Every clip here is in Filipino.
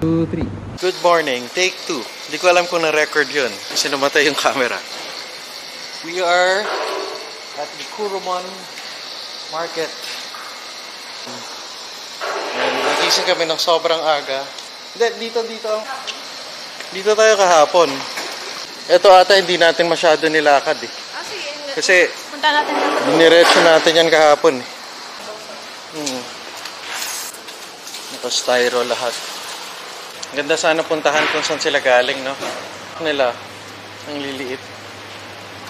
2, 3. Good morning, take 2. Hindi ko alam kung na-record yun kasi namatay yung camera. We are at the Kurumon Market. Nagising kami ng sobrang aga. Dito tayo kahapon. Ito ata hindi natin masyado nilakad eh. Sige. Kasi Punta natin dito. niretso natin yan kahapon eh. Naka-styro lahat. Ganda sana puntahan kung saan sila galing, no? Nila, ang liliit.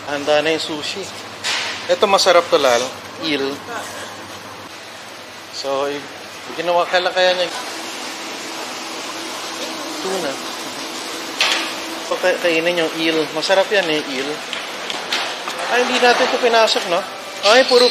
Handa na yung sushi. Ito masarap to lalo. Eel. So, ginawa kaya niya tuna. So, kainin yung eel. Masarap yan eh, eel. Ay, hindi natin ito pinasok, no? Ay, puro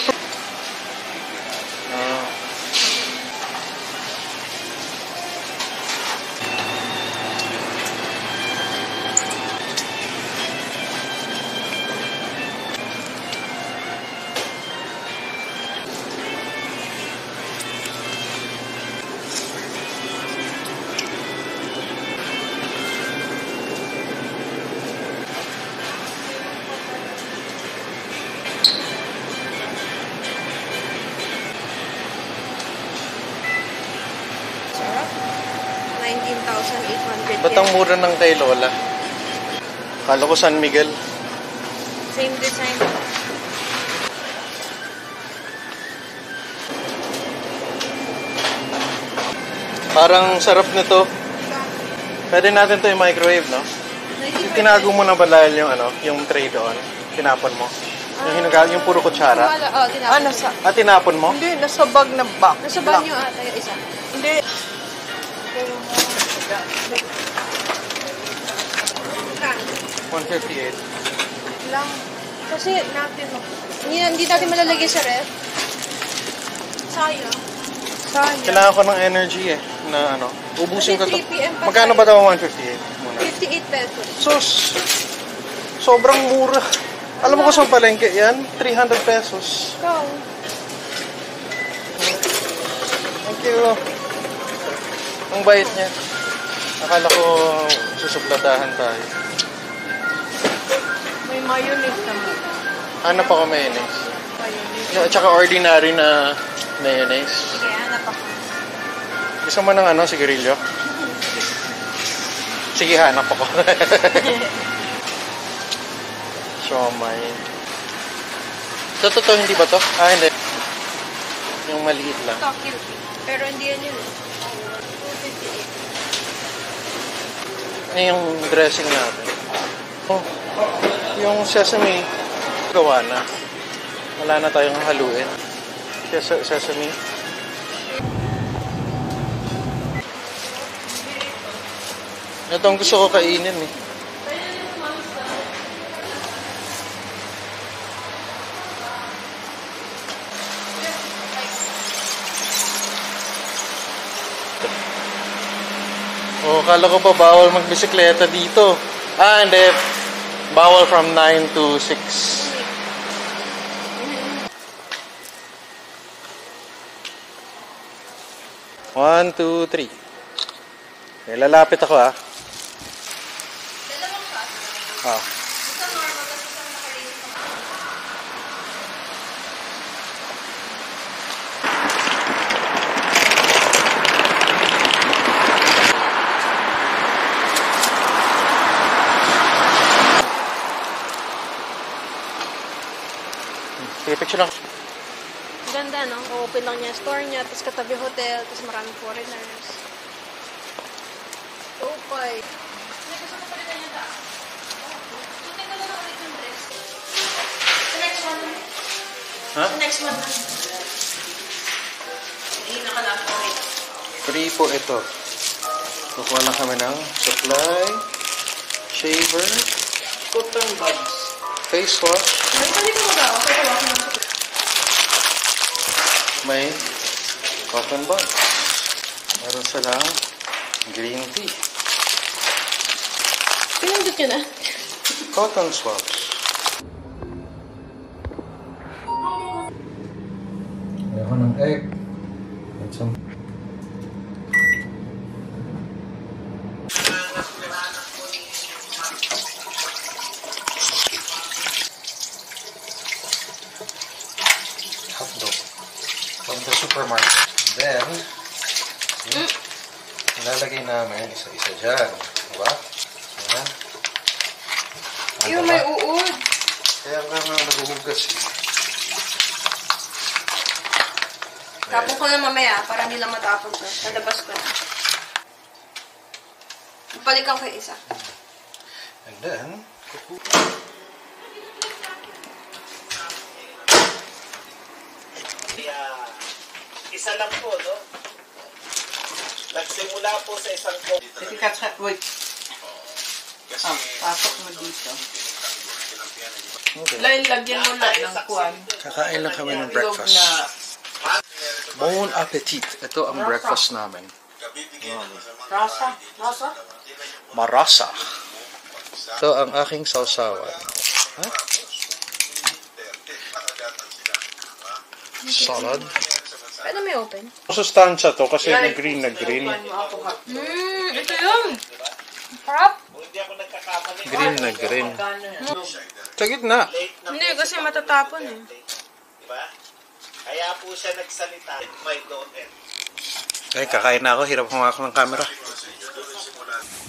ba't ang mura ng kay Lola? Kala ko San Miguel. Same design. Parang sarap nito. Pwede natin to yung microwave, no? Tinago mo na ba dahil yung tray doon? Tinapon mo? Yung hinugal, yung puro kutsara? Tinapon. Tinapon mo? Hindi, nasa bag na box. Nasa bag nyo ata yung isa. Hindi. 158. Lang. Kasi natin, hindi natin malalagay sa ref. Sayang. Kailangan ko ng energy eh. Na ubusin ko to. 3 PM pa Magkano ba daw 158? Muna. 58 pesos. Sus! Sobrang mura. Alam mo ko sa palengke yan? 300 pesos. Ikaw. Thank you. Ang bait niya. Akala ko susupladahan tayo. May mayonnaise naman. Hanap ako mayonnaise. Mayonnaise. At saka ordinary na mayonnaise. Sige, hanap ako. Gusto mo ng sigarilyo? Sige, hanap ako. Siomay. Totoo, hindi ba to? Hindi. Yung maliit lang. Ito, cute. Pero hindi yan yun. 258. Yung dressing natin. Yung sesame, gawa na. Wala na tayong haluin. Sesame. Ito ang gusto ko kainin eh. Kala ko pa bawal magbisikleta dito. Hindi. Bawal from 9 to 6. One, two, three. Okay, lalapit ako Dalawang shot. Isang normal, tapos isang naka-raise pa. Sige, picture lang. Ganda, no? Open lang niya store niya, tapos katabi hotel, tapos maraming foreigners. Okay. Gusto ko palitan niya ta. Sutin ko na lang ulit yung dress. The next one. Ha? The next one. Nakalap ko rin. Free po ito. Kukuha lang kami ng supply, shaver, cotton buds, face wash. Pwede ko magawa. Pwede ko magawa. May cotton buds. Meron silang green tea. Pinundot nyo na. Cotton swabs. Ayoko ng egg. And some Lalagay namin isa-isa dyan. Diba? Ayan. Yung may uod. Kaya nga naguhugas eh. Tapon ko na mamaya para hindi lang matapon to. Nalabas ko na. Balikan ko yung isa. And then, Isa lang po, no? Nagsimula po sa isang Sige, Katsa, wait. Pasok mo dito. Lagyan mo lang ng kuwan. kakain lang kami ng Bilog breakfast. na Bon appetit. Ito ang breakfast namin. rasa. Rasa? Marasa. Ito ang aking sausawan. Huh? Salad. Pwede may open? Sustansya to kasi green na green. Ito yun. Harap. Green na green. Sa gitna. Hindi, kasi matatapon eh. Diba? Kaya po siya nagsalita. My daughter. Ay, kakain na ako. Hirap humawak ng camera.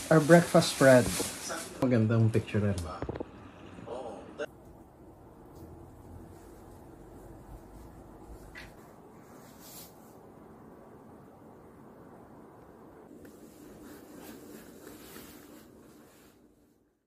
Our breakfast spread. Magandang picture rin.